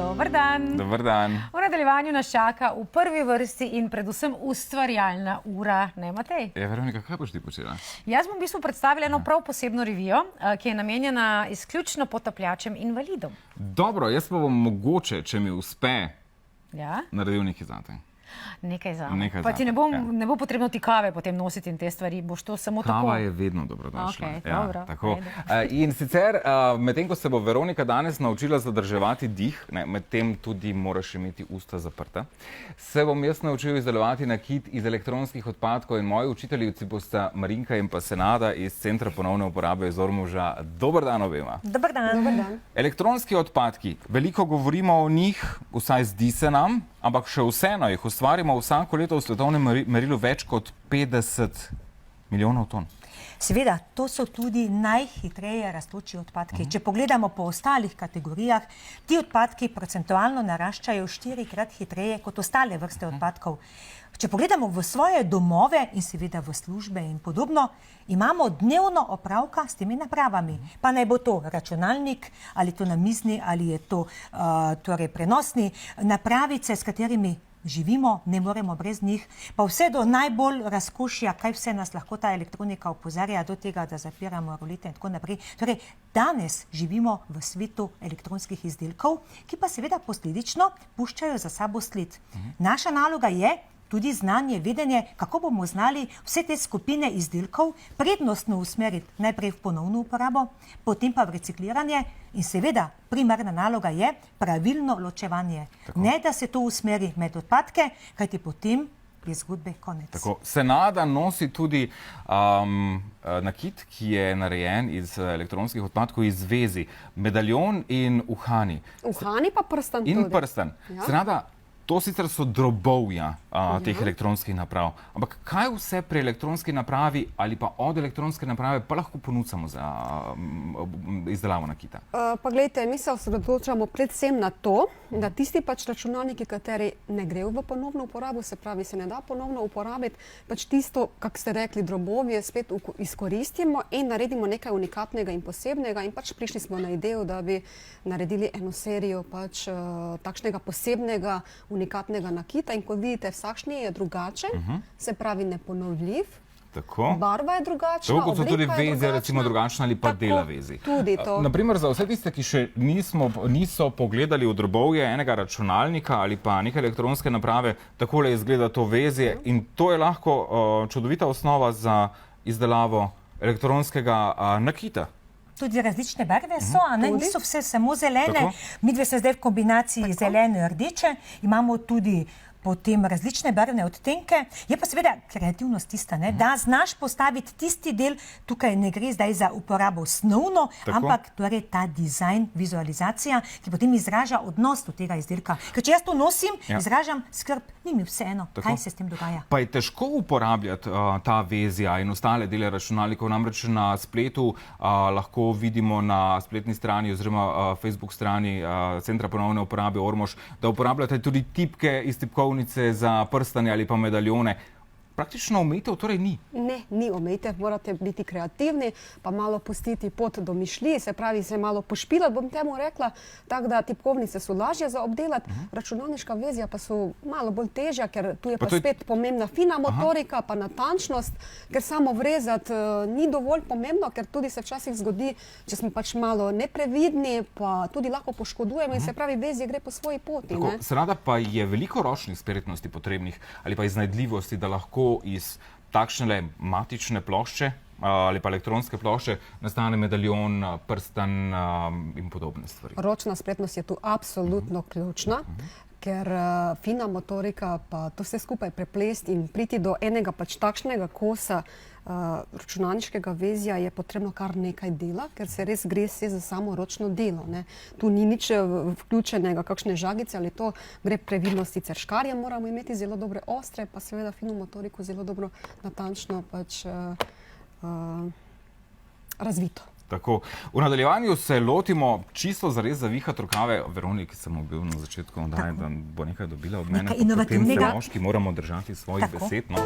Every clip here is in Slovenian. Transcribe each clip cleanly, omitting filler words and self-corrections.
Dober dan. Dober dan. V nadaljevanju nas čaka v prvi vrsti in predvsem ustvarjalna ura, ne Matej? Ja, Veronika, kaj boš ti počela? Jaz bom v bistvu predstavila eno prav posebno revijo, ki je namenjena izključno potapljačem invalidom. Dobro, jaz pa bom mogoče, če mi uspe, Ja? naredil nekaj zate. Nekaj zame. Nekaj Pa ti zate, ne bo potrebno ti kave potem nositi in te stvari, boš to samo tako... Kava je vedno dobrodošla. Okej, Ja, dobro, tako. ajde. In sicer, medtem ko se bo Veronika danes naučila zadrževati dih, medtem tudi moraš imeti usta zaprta, se bom jaz naučil izdelovati nakit iz elektronskih odpadkov in moji učiteljivci bosta Marinka in pa Senada iz Centra ponovne uporabe iz Ormoža. Dober dan obema. Dober dan. Dober dan. Elektronski odpadki, veliko govorimo o njih, vsaj zdi se nam, ampak še vseeno jih ustvarimo vsako leto v svetovnem merilu več kot 50 milijonov ton. Seveda, to so tudi najhitreje rastoči odpadki. Če pogledamo po ostalih kategorijah, ti odpadki procentualno naraščajo 4-krat hitreje kot ostale vrste odpadkov. Če pogledamo v svoje domove in seveda v službe in podobno, imamo dnevno opravka s temi napravami. Pa naj bo to računalnik, ali to namizni, ali je to torej prenosni napravice, s katerimi živimo, ne moremo brez njih, pa vse do najbolj razkošja, kaj vse nas lahko ta elektronika opozarja, do tega, da zapiramo rolete in tako naprej. Torej, danes živimo v svetu elektronskih izdelkov, ki pa seveda posledično puščajo za sabo sled. Naša naloga je tudi znanje, vedenje, kako bomo znali vse te skupine izdelkov prednostno usmeriti najprej v ponovno uporabo, potem pa v recikliranje in seveda primarna naloga je pravilno ločevanje. Tako. Ne, da se to usmeri med odpadke, kajti potem je zgodbe konec. Tako, Senada nosi tudi nakit, ki je narejen iz elektronskih odpadkov iz vezi. Medaljon in uhani. Uhani pa prstan In tudi. prsten. Ja. Senada, to sicer so drobovja teh elektronskih naprav, ampak kaj vse pri elektronski napravi ali pa od elektronske naprave pa lahko ponudimo za izdelavo nakita? Pa gledajte, mi se osredotočamo predvsem na to, da tisti pač računalniki, kateri ne grejo v ponovno uporabo, se pravi, se ne da ponovno uporabiti, pač tisto, kak ste rekli, drobovje spet izkoristimo in naredimo nekaj unikatnega in posebnega in pač prišli smo na idejo, da bi naredili eno serijo pač takšnega posebnega unikatnega nakita in kot vidite, vsakšnji je drugačen, se pravi neponovljiv, Tako. barva je drugačna, Tako kot so tudi oblika je veze, drugačna. recimo drugačna ali pa Tako, dela vezi. tudi to. Naprimer, za vse tiste, ki še niso pogledali v drobovje enega računalnika ali pa neke elektronske naprave, takole izgleda to vezje in to je lahko čudovita osnova za izdelavo elektronskega nakita. Tudi različne barve so, a ne? Niso vse samo zelene. Tako. Midve se zdaj v kombinaciji zeleno-rdeče, imamo tudi potem različne barvne odtenke. Je pa seveda kreativnost tista, ne? Da znaš postaviti tisti del, tukaj ne gre zdaj za uporabo snovno, Tako. ampak torej ta dizajn, vizualizacija, ki potem izraža odnos do tega izdelka. Ker če jaz to nosim, izražam skrb, ni mi vseeno, Tako. kaj se s tem dogaja. Pa je težko uporabljati ta vezja in ostale dele računalnikov, namreč na spletu lahko vidimo na spletni strani oziroma Facebook strani Centra ponovne uporabe Ormož, da uporabljate tudi tipke iz tipkovnice za prstanje ali pa medaljone. Praktično omejitev torej ni. Ne, ni omejitev, morate biti kreativni, pa malo pustiti pot domišljiji, se pravi, se malo pošpilati, bom temu rekla, tako da tipkovnice so lažje za obdelati, računalniška vezja pa so malo bolj težja, ker tu je pa spet pomembna fina motorika, pa natančnost, ker samo vrezati ni dovolj pomembno, ker tudi se včasih zgodi, če smo pač malo neprevidni, pa tudi lahko poškodujemo in se pravi, vezje gre po svoji poti. Tako, Ne? Seveda pa je veliko ročnih spretnosti potrebnih ali pa iznajdljivosti, da lahko iz takšne matične plošče ali pa elektronske plošče nastane medaljon, prstan in podobne stvari. Ročna spretnost je tu absolutno ključna, ker fina motorika pa to vse skupaj preplesti in priti do enega pač takšnega kosa računalniškega vezja je potrebno kar nekaj dela, ker se res gre za samo ročno delo. Ne. Tu ni nič vključenega, kakšne žagice ali to, gre previdnost, sicer škarje moramo imeti zelo dobre ostre, pa seveda fino motoriko zelo dobro natančno pač razvito. Tako. V nadaljevanju se lotimo čisto zares zavihati rokave. Veroniki sem bil na začetku, da bo nekaj dobila od mene. Nekaj inovativnega. Potem se moški moramo držati svojih besed. No.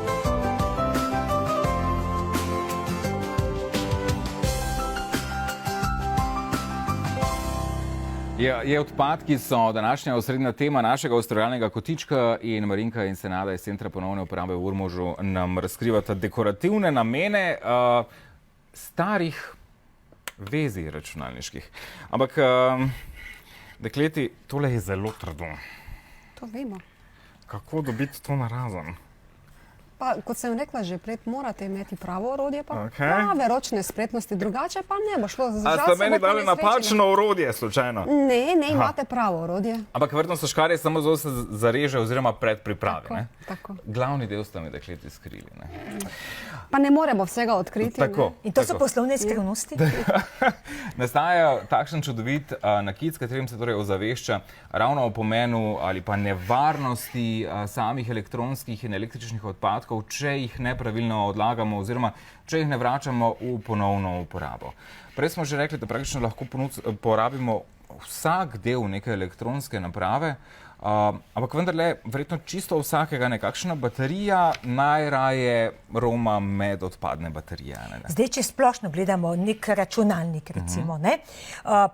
Je odpadki so današnja osrednja tema našega ustvarjalnega kotička in Marinka in Senada iz Centra ponovne uporabe v Ormožu nam razkrivata dekorativne namene starih vezij računalniških. Ampak, dekleti, tole je zelo trdo. To vemo. Kako dobiti to narazen? Pa, kot sem rekla že pred, morate imeti pravo orodje, pa Okej. prave ročne spretnosti, drugače pa ne bo šlo. A ste meni dali napačno orodje, slučajno? Ne, imate pravo orodje. Ampak verjetno so škarje samo zato se zareže oziroma predpriprave, ne? Tako. Glavni del sta mi dekleti skrili, ne? Pa ne moremo vsega odkriti. Tako. In to so poslovne skrivnosti. Nastaja takšen čudovit nakit, s katerim se torej ozavešča ravno o pomenu ali pa nevarnosti samih elektronskih in električnih odpadkov, če jih nepravilno odlagamo oziroma če jih ne vračamo v ponovno uporabo. Prej smo že rekli, da praktično lahko porabimo vsak del neke elektronske naprave, ampak vendarle, verjetno čisto vsakega nekakšna baterija najraje roma med odpadne baterije. Ne? Zdaj, če splošno gledamo nek računalnik, recimo, ne,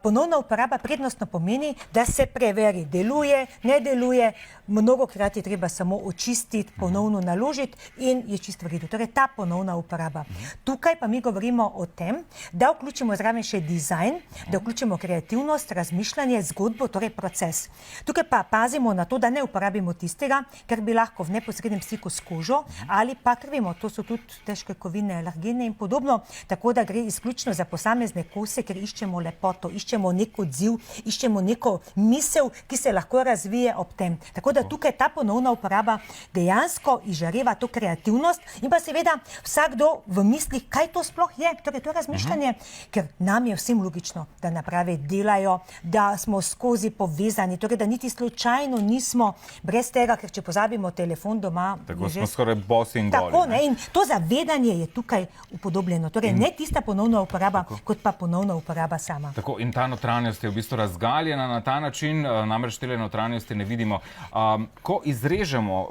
ponovna uporaba prednostno pomeni, da se preveri, deluje, ne deluje, mnogokrat je treba samo očistiti, ponovno naložiti in je čisto v redu. Torej, ta ponovna uporaba. Tukaj pa mi govorimo o tem, da vključimo zraven še dizajn, da vključimo kreativnost, razmišljanje, zgodbo, torej proces. Tukaj pa pazimo na to, da ne uporabimo tistega, ker bi lahko v neposrednem stiku s kožo ali pa, ker vemo, to so tudi težke kovine, alergene in podobno, tako da gre izključno za posamezne kose, ker iščemo lepoto, iščemo nek odziv, iščemo neko misel, ki se lahko razvije ob tem. Tako da tukaj ta ponovna uporaba dejansko izžareva to kreativnost in pa seveda vsakdo v mislih, kaj to sploh je, torej to razmišljanje, ker nam je vsem logično, da naprave delajo, da smo skozi povezani, torej da niti slučajno nismo brez tega, ker če pozabimo telefon doma... Tako smo skoraj bosi in goli. Tako, ne, in to zavedanje je tukaj upodobljeno. Torej, ne tista ponovna uporaba, kot pa ponovna uporaba sama. Tako, in ta notranjost je v bistvu razgaljena na ta način, namreč tele notranjosti ne vidimo. Ko izrežemo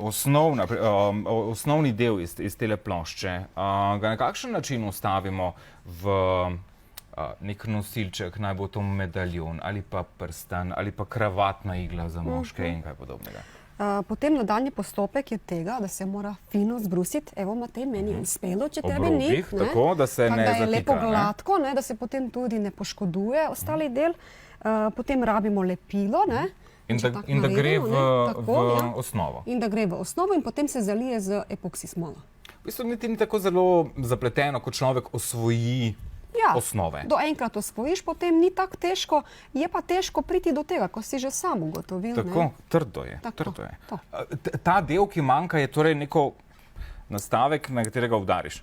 osnovni del iz tele plošče, ga na kakšen način ustavimo v nek nosilček, naj bo to medaljon ali pa prstan ali pa kravatna igla za moške in kaj podobnega? Potem nadaljnji postopek je tega, da se mora fino zbrusiti. Evo, Matej, meni je uspelo, če tebe ni. Obrobih, tako, da se ne da je zatika, lepo ne? gladko, ne, da se potem tudi ne poškoduje ostali del. Potem rabimo lepilo, ne. In da gre v osnovo. In da gre v osnovo in potem se zalije z epoksi smolo. V bistvu niti ni tako zelo zapleteno, kot človek osvoji osnove. Do enkrat osvojiš, potem ni tako težko, je pa težko priti do tega, ko si že sam ugotovil. Tako, trdo je. Ta del, ki manjka, je torej neko nastavek, na katerega udariš.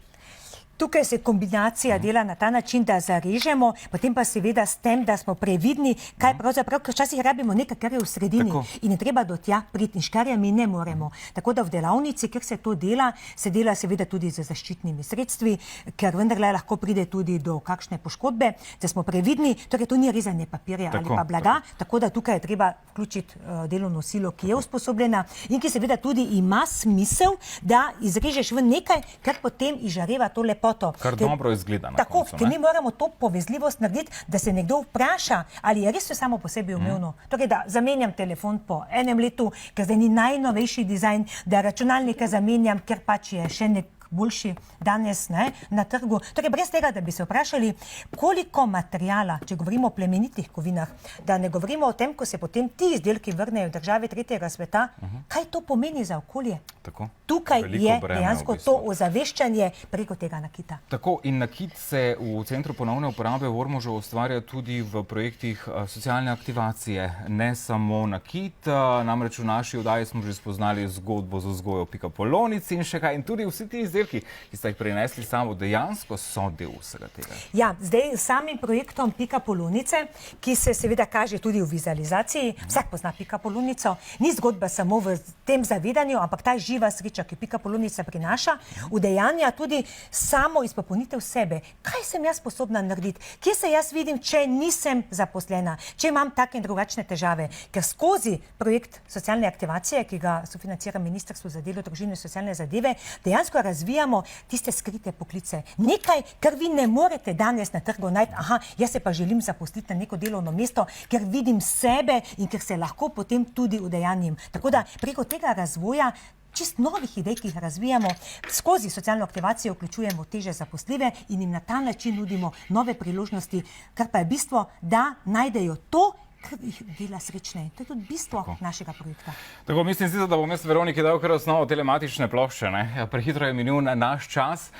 Tukaj se kombinacija dela na ta način, da zarežemo, potem pa seveda s tem, da smo previdni, kaj pravzaprav, ker včasih rabimo nekaj, kar je v sredini in je treba do tja priti in škarja mi ne moremo. Tako da v delavnici, kjer se to dela, se dela seveda tudi z zaščitnimi sredstvi, ker vendarle lahko pride tudi do kakšne poškodbe, da smo previdni, torej to ni rezanje papirja ali pa blaga, tako da tukaj je treba vključiti delovno silo, ki je usposobljena in ki seveda tudi ima smisel, da izrežeš v nekaj, kar potem izžareva to lepo. Kar dobro izgleda na tako, koncu. Ker mi moramo to povezljivost narediti, da se nekdo vpraša, ali je res samo po sebi umevno. Torej, da zamenjam telefon po enem letu, ker zdaj ni najnovejši dizajn, da računalnika zamenjam, ker pač je še nek boljši danes, ne, na trgu. Torej, brez tega, da bi se vprašali, koliko materijala, če govorimo o plemenitih kovinah, da ne govorimo o tem, ko se potem ti izdelki vrnejo v države tretjega sveta, kaj to pomeni za okolje? Tako. Tukaj Veliko je breme, dejansko v bistvu. to ozaveščanje preko tega nakita. Tako, in nakit se v Centru ponovne uporabe v Ormožu ustvarja tudi v projektih socialne aktivacije. Ne samo nakit, namreč v naši oddaji smo že spoznali zgodbo z vzgojo pikapolonici in še kaj. In tudi vsi ti izdelki, ki ste jih prinesli samo, dejansko so del vsega tega. Ja, zdaj s samim projektom Pikapolonice, ki se seveda kaže tudi v vizualizaciji, vsak pozna Pikapolonico, ni zgodba samo v tem zavedanju, ampak ta živa sreča, ki Pikapolonica prinaša, udejanja tudi samo izpopolnitev sebe. Kaj sem jaz sposobna narediti? Kje se jaz vidim, če nisem zaposlena, če imam take in drugačne težave? Ker skozi projekt socialne aktivacije, ki ga sofinancira Ministrstvo za delo, družino in socialne zadeve, dejansko razvijamo razvijamo tiste skrite poklice. Nekaj, kar vi ne morete danes na trgu najti, aha, jaz se pa želim zaposliti na neko delovno mesto, ker vidim sebe in ker se lahko potem tudi udejanjim. Tako da preko tega razvoja čist novih idej, ki jih razvijamo, skozi socialno aktivacijo vključujemo teže zaposljive in jim na ta način nudimo nove priložnosti, kar pa je bistvo, da najdejo to, kar jih dela srečne. To je tudi bistvo našega projekta. Tako, mislim si, da bom jaz Veroniki dal kar osnovo telematične plošče. Prehitro je minil naš čas.